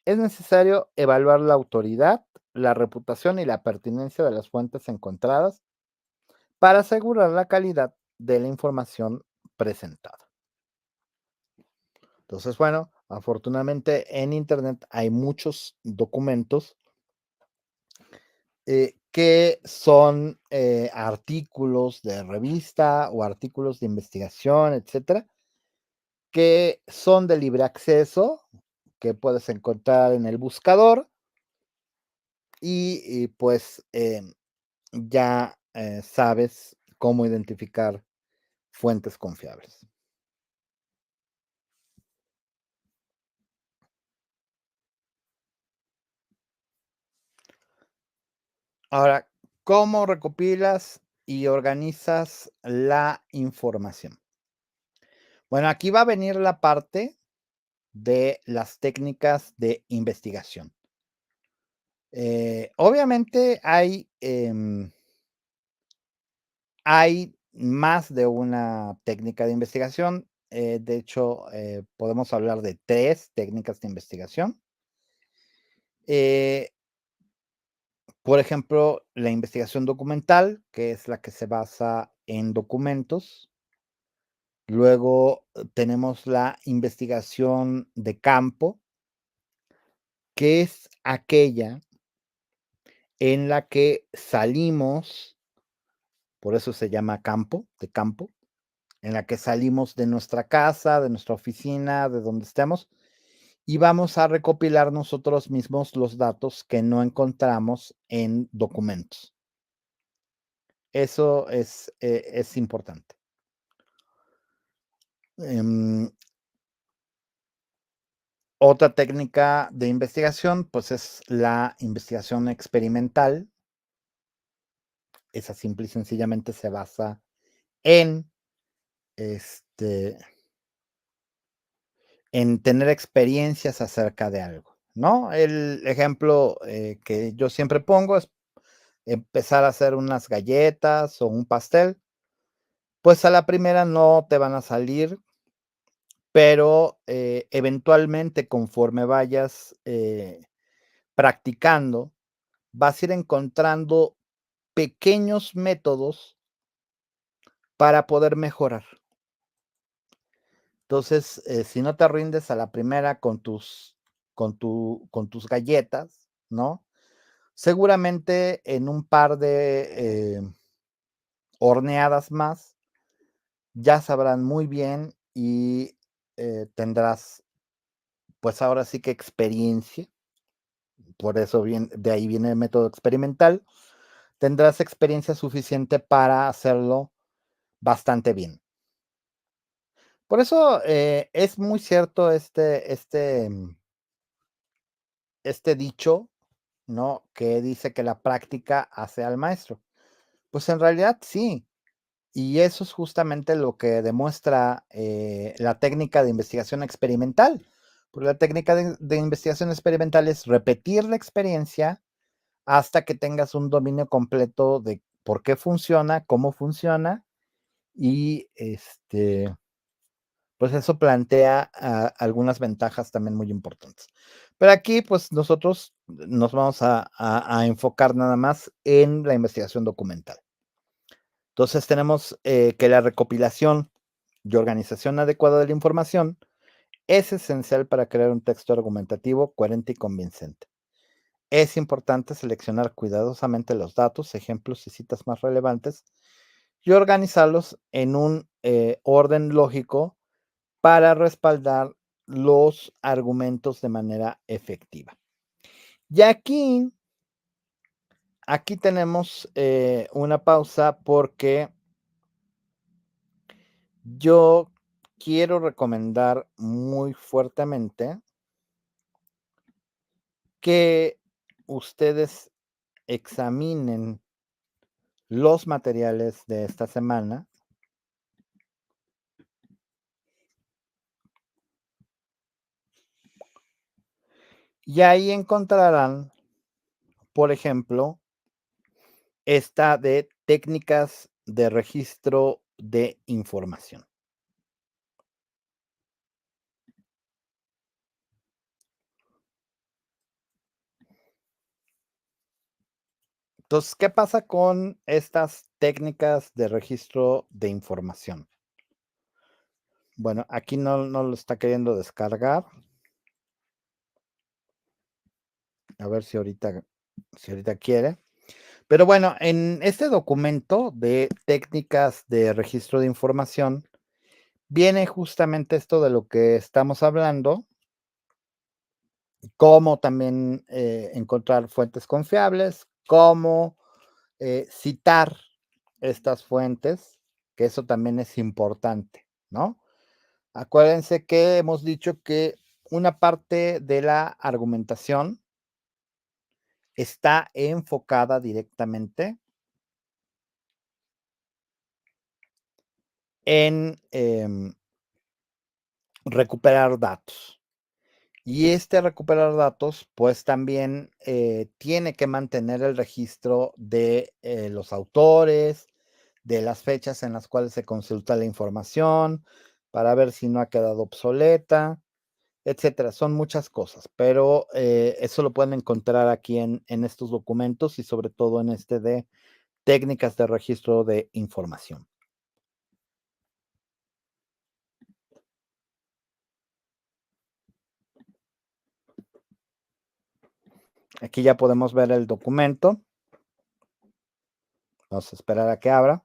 Es necesario evaluar la autoridad, la reputación y la pertinencia de las fuentes encontradas para asegurar la calidad de la información presentada. Entonces, bueno, afortunadamente en Internet hay muchos documentos que son artículos de revista o artículos de investigación, etcétera, que son de libre acceso, que puedes encontrar en el buscador y pues ya sabes cómo identificar fuentes confiables. Ahora, ¿cómo recopilas y organizas la información? Bueno, aquí va a venir la parte de las técnicas de investigación. Obviamente hay más de una técnica de investigación. De hecho, podemos hablar de 3 técnicas de investigación. Eh, por ejemplo, la investigación documental, que es la que se basa en documentos. Luego tenemos la investigación de campo, que es aquella en la que salimos, por eso se llama campo, de campo, en la que salimos de nuestra casa, de nuestra oficina, de donde estemos, y vamos a recopilar nosotros mismos los datos que no encontramos en documentos. Eso es importante. Em, Otra técnica de investigación, pues es la investigación experimental. Esa simple y sencillamente se basa en, este, en tener experiencias acerca de algo, ¿no? El ejemplo que yo siempre pongo es empezar a hacer unas galletas o un pastel. Pues a la primera no te van a salir pero, eventualmente, conforme vayas, practicando, vas a ir encontrando pequeños métodos para poder mejorar. Entonces, si no te rindes a la primera con tus galletas, ¿no? Seguramente en un par de, horneadas más, ya sabrán muy bien y, tendrás, pues, ahora sí que experiencia, por eso de ahí viene el método experimental, tendrás experiencia suficiente para hacerlo bastante bien. Por eso, es muy cierto este dicho, ¿no? Que dice que la práctica hace al maestro. Pues en realidad sí, y eso es justamente lo que demuestra la técnica de investigación experimental. Porque la técnica de investigación experimental es repetir la experiencia hasta que tengas un dominio completo de por qué funciona, cómo funciona, y pues eso plantea algunas ventajas también muy importantes. Pero aquí, pues nosotros nos vamos a enfocar nada más en la investigación documental. Entonces tenemos que la recopilación y organización adecuada de la información es esencial para crear un texto argumentativo coherente y convincente. Es importante seleccionar cuidadosamente los datos, ejemplos y citas más relevantes y organizarlos en un orden lógico para respaldar los argumentos de manera efectiva. Y aquí tenemos una pausa porque yo quiero recomendar muy fuertemente que ustedes examinen los materiales de esta semana y ahí encontrarán, por ejemplo, esta de técnicas de registro de información. Entonces, ¿qué pasa con estas técnicas de registro de información? Bueno, aquí no lo está queriendo descargar. A ver si ahorita quiere. Pero bueno, en este documento de técnicas de registro de información, viene justamente esto de lo que estamos hablando, cómo también encontrar fuentes confiables, cómo citar estas fuentes, que eso también es importante, ¿no? Acuérdense que hemos dicho que una parte de la argumentación está enfocada directamente en recuperar datos. Y este recuperar datos, pues también tiene que mantener el registro de los autores, de las fechas en las cuales se consulta la información, para ver si no ha quedado obsoleta, etcétera. Son muchas cosas, pero eso lo pueden encontrar aquí en estos documentos y sobre todo en este de técnicas de registro de información. Aquí ya podemos ver el documento. Vamos a esperar a que abra.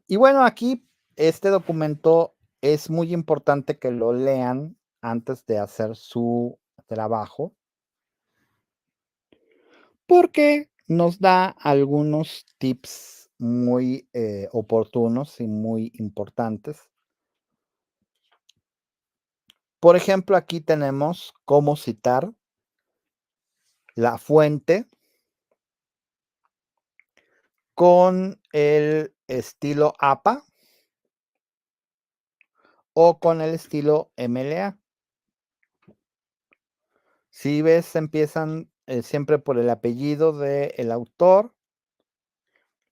Y bueno, aquí este documento es muy importante que lo lean antes de hacer su trabajo, porque nos da algunos tips muy oportunos y muy importantes. Por ejemplo, aquí tenemos cómo citar la fuente con el estilo APA o con el estilo MLA. Si ves, empiezan siempre por el apellido del autor,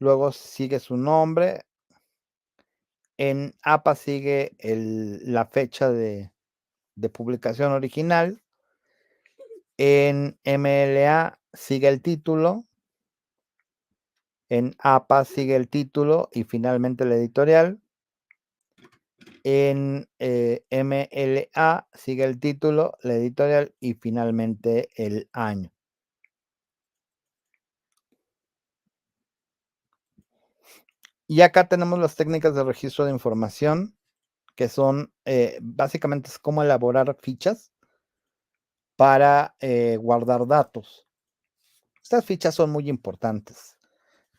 luego sigue su nombre, En APA sigue la fecha de publicación original. En MLA sigue el título. En APA sigue el título y finalmente la editorial. En MLA sigue el título, la editorial y finalmente el año. Y acá tenemos las técnicas de registro de información, que son básicamente es cómo elaborar fichas para guardar datos. Estas fichas son muy importantes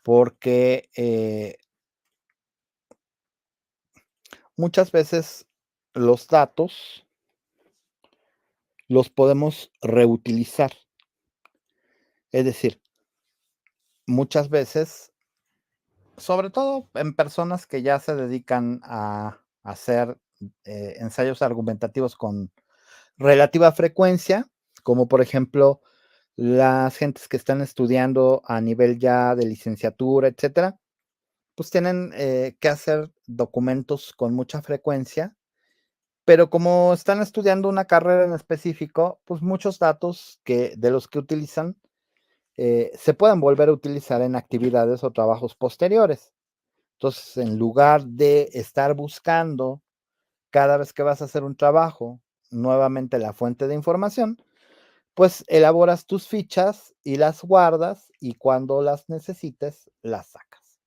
porque muchas veces los datos los podemos reutilizar. Es decir, muchas veces, sobre todo en personas que ya se dedican a hacer ensayos argumentativos con relativa frecuencia, como por ejemplo las gentes que están estudiando a nivel ya de licenciatura, etcétera, pues tienen que hacer documentos con mucha frecuencia, pero como están estudiando una carrera en específico, pues muchos datos de los que utilizan se pueden volver a utilizar en actividades o trabajos posteriores. Entonces, en lugar de estar buscando cada vez que vas a hacer un trabajo nuevamente la fuente de información, pues elaboras tus fichas y las guardas y cuando las necesites, las sacas.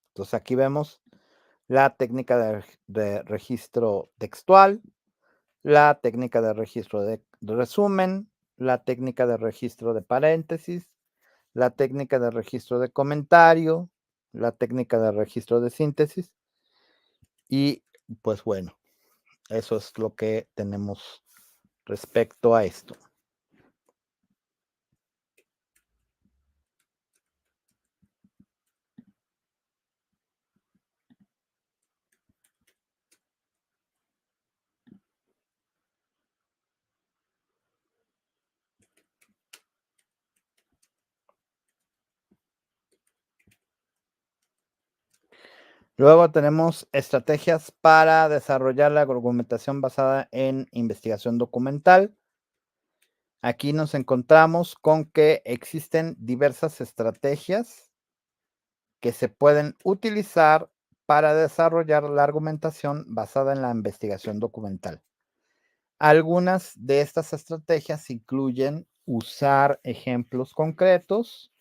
Entonces aquí vemos la técnica de registro textual, la técnica de registro de resumen, la técnica de registro de paréntesis, la técnica de registro de comentario, la técnica de registro de síntesis y pues bueno, eso es lo que tenemos respecto a esto. Luego tenemos estrategias para desarrollar la argumentación basada en investigación documental. Aquí nos encontramos con que existen diversas estrategias que se pueden utilizar para desarrollar la argumentación basada en la investigación documental. Algunas de estas estrategias incluyen usar ejemplos concretos,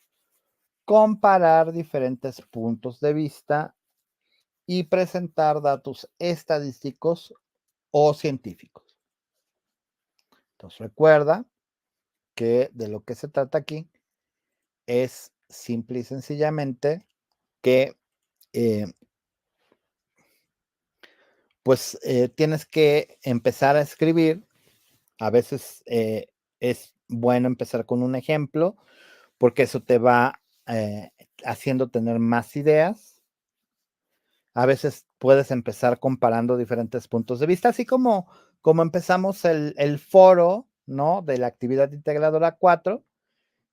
comparar diferentes puntos de vista y presentar datos estadísticos o científicos. Entonces recuerda que de lo que se trata aquí es simple y sencillamente que tienes que empezar a escribir. A veces es bueno empezar con un ejemplo porque eso te va haciendo tener más ideas. A veces puedes empezar comparando diferentes puntos de vista, así como empezamos el foro, ¿no? De la actividad integradora 4,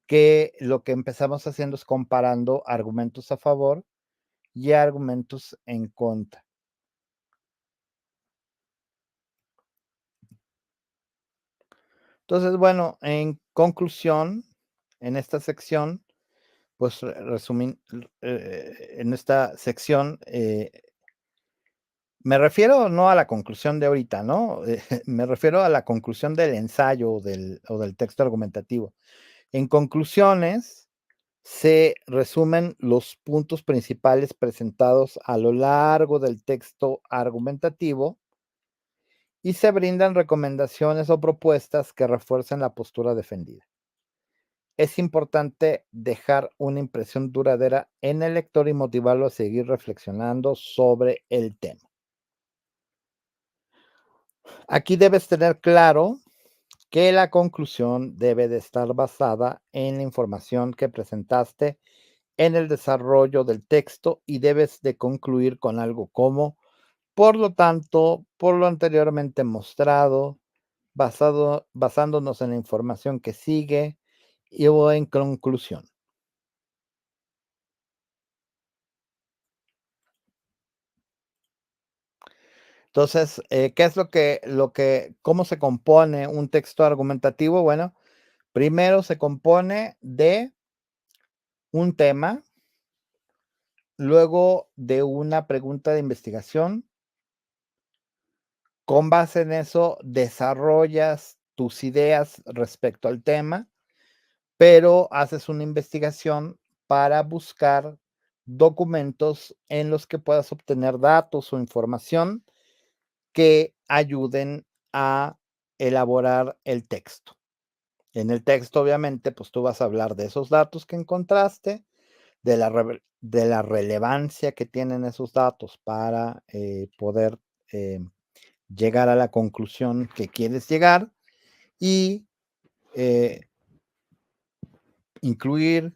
que lo que empezamos haciendo es comparando argumentos a favor y argumentos en contra. Entonces, bueno, en conclusión, en esta sección, pues en esta sección, me refiero no a la conclusión de ahorita, ¿no? Me refiero a la conclusión del ensayo o del texto argumentativo. En conclusiones, se resumen los puntos principales presentados a lo largo del texto argumentativo y se brindan recomendaciones o propuestas que refuercen la postura defendida. Es importante dejar una impresión duradera en el lector y motivarlo a seguir reflexionando sobre el tema. Aquí debes tener claro que la conclusión debe de estar basada en la información que presentaste en el desarrollo del texto y debes de concluir con algo como, por lo tanto, por lo anteriormente mostrado, basándonos en la información que sigue o en conclusión. Entonces, ¿qué es cómo se compone un texto argumentativo? Bueno, primero se compone de un tema, luego de una pregunta de investigación. Con base en eso, desarrollas tus ideas respecto al tema, pero haces una investigación para buscar documentos en los que puedas obtener datos o información que ayuden a elaborar el texto. En el texto, obviamente, pues tú vas a hablar de esos datos que encontraste, de la relevancia que tienen esos datos para poder llegar a la conclusión que quieres llegar y eh, incluir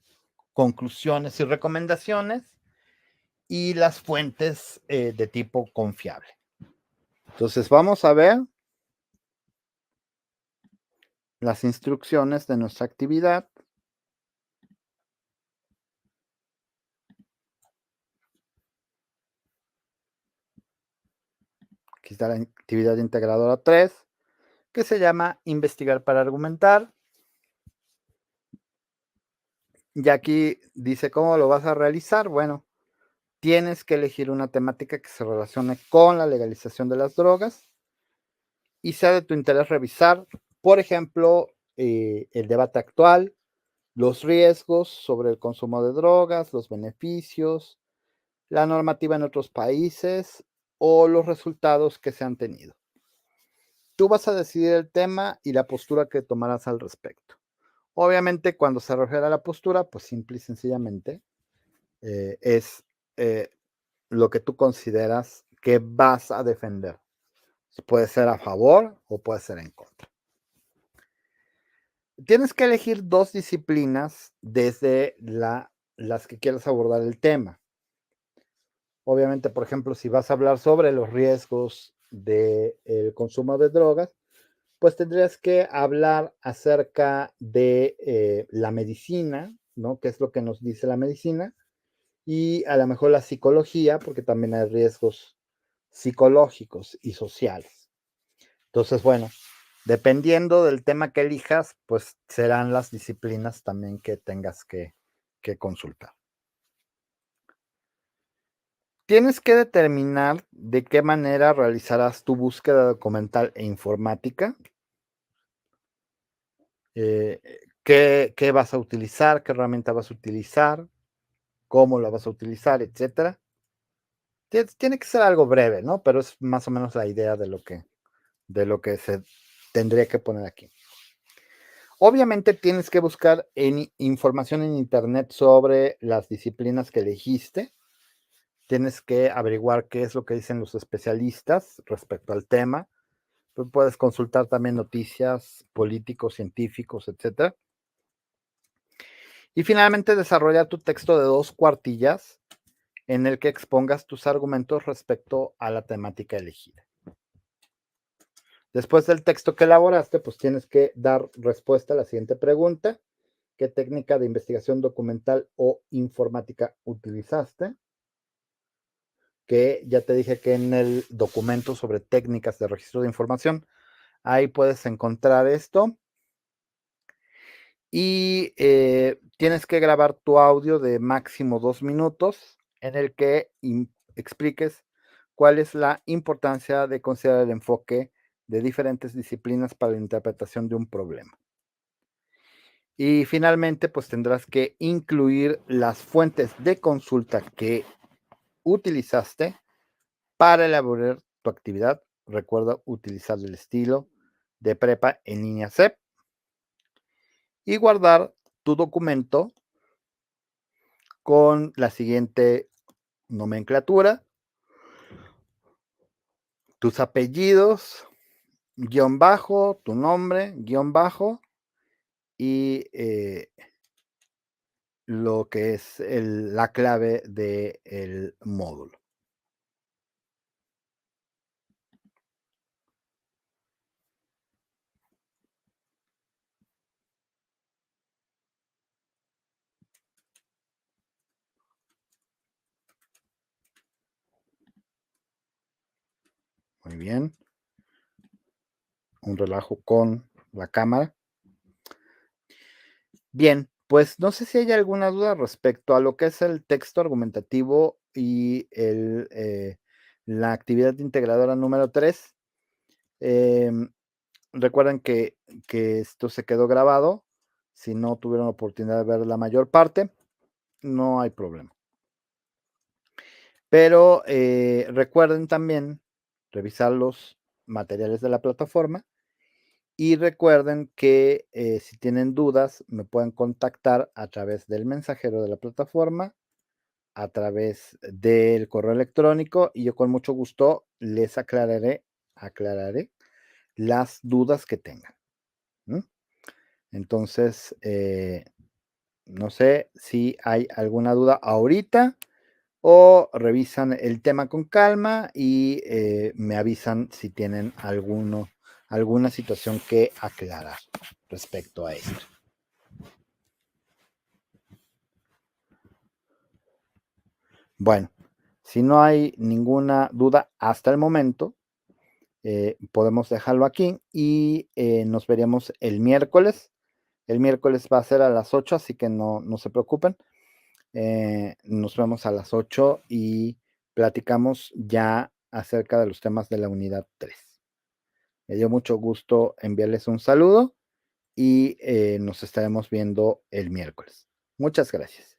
conclusiones y recomendaciones y las fuentes de tipo confiable. Entonces vamos a ver las instrucciones de nuestra actividad. Aquí está la actividad integradora 3, que se llama investigar para argumentar. Y aquí dice cómo lo vas a realizar. Bueno, tienes que elegir una temática que se relacione con la legalización de las drogas y sea de tu interés revisar, por ejemplo, el debate actual, los riesgos sobre el consumo de drogas, los beneficios, la normativa en otros países o los resultados que se han tenido. Tú vas a decidir el tema y la postura que tomarás al respecto. Obviamente, cuando se refiere a la postura, pues simple y sencillamente es lo que tú consideras que vas a defender. Puede ser a favor o puede ser en contra. Tienes que elegir dos disciplinas desde las que quieras abordar el tema. Obviamente, por ejemplo, si vas a hablar sobre los riesgos del consumo de drogas, pues tendrías que hablar acerca de la medicina, ¿no? ¿Qué es lo que nos dice la medicina? Y a lo mejor la psicología, porque también hay riesgos psicológicos y sociales. Entonces, bueno, dependiendo del tema que elijas, pues serán las disciplinas también que tengas que consultar. Tienes que determinar de qué manera realizarás tu búsqueda documental e informática. ¿Qué vas a utilizar? ¿Qué herramienta vas a utilizar? ¿Cómo la vas a utilizar? Etcétera. Tiene que ser algo breve, ¿no? Pero es más o menos la idea de lo que se tendría que poner aquí. Obviamente tienes que buscar información en internet sobre las disciplinas que elegiste. Tienes que averiguar qué es lo que dicen los especialistas respecto al tema. Tú puedes consultar también noticias, políticos, científicos, etcétera. Y finalmente desarrollar tu texto de 2 cuartillas en el que expongas tus argumentos respecto a la temática elegida. Después del texto que elaboraste, pues tienes que dar respuesta a la siguiente pregunta. ¿Qué técnica de investigación documental o informática utilizaste? Que ya te dije que en el documento sobre técnicas de registro de información, ahí puedes encontrar esto. Y tienes que grabar tu audio de máximo 2 minutos en el que expliques cuál es la importancia de considerar el enfoque de diferentes disciplinas para la interpretación de un problema. Y finalmente, pues tendrás que incluir las fuentes de consulta que utilizaste para elaborar tu actividad. Recuerda utilizar el estilo de prepa en línea CEP y guardar tu documento con la siguiente nomenclatura: tus apellidos, guión bajo, tu nombre, guión bajo, y lo que es la clave del módulo. Muy bien. Un relajo con la cámara. Bien, pues no sé si hay alguna duda respecto a lo que es el texto argumentativo y la actividad integradora número 3. Recuerden que esto se quedó grabado. Si no tuvieron oportunidad de ver la mayor parte, no hay problema. Pero recuerden también revisar los materiales de la plataforma y recuerden que si tienen dudas me pueden contactar a través del mensajero de la plataforma, a través del correo electrónico y yo con mucho gusto les aclararé las dudas que tengan. ¿M? Entonces, no sé si hay alguna duda ahorita o revisan el tema con calma y me avisan si tienen alguna situación que aclarar respecto a esto. Bueno, si no hay ninguna duda hasta el momento, podemos dejarlo aquí y nos veremos el miércoles. El miércoles va a ser a las 8, así que no se preocupen. Nos vemos a las 8 y platicamos ya acerca de los temas de la unidad 3. Me dio mucho gusto enviarles un saludo y nos estaremos viendo el miércoles. Muchas gracias.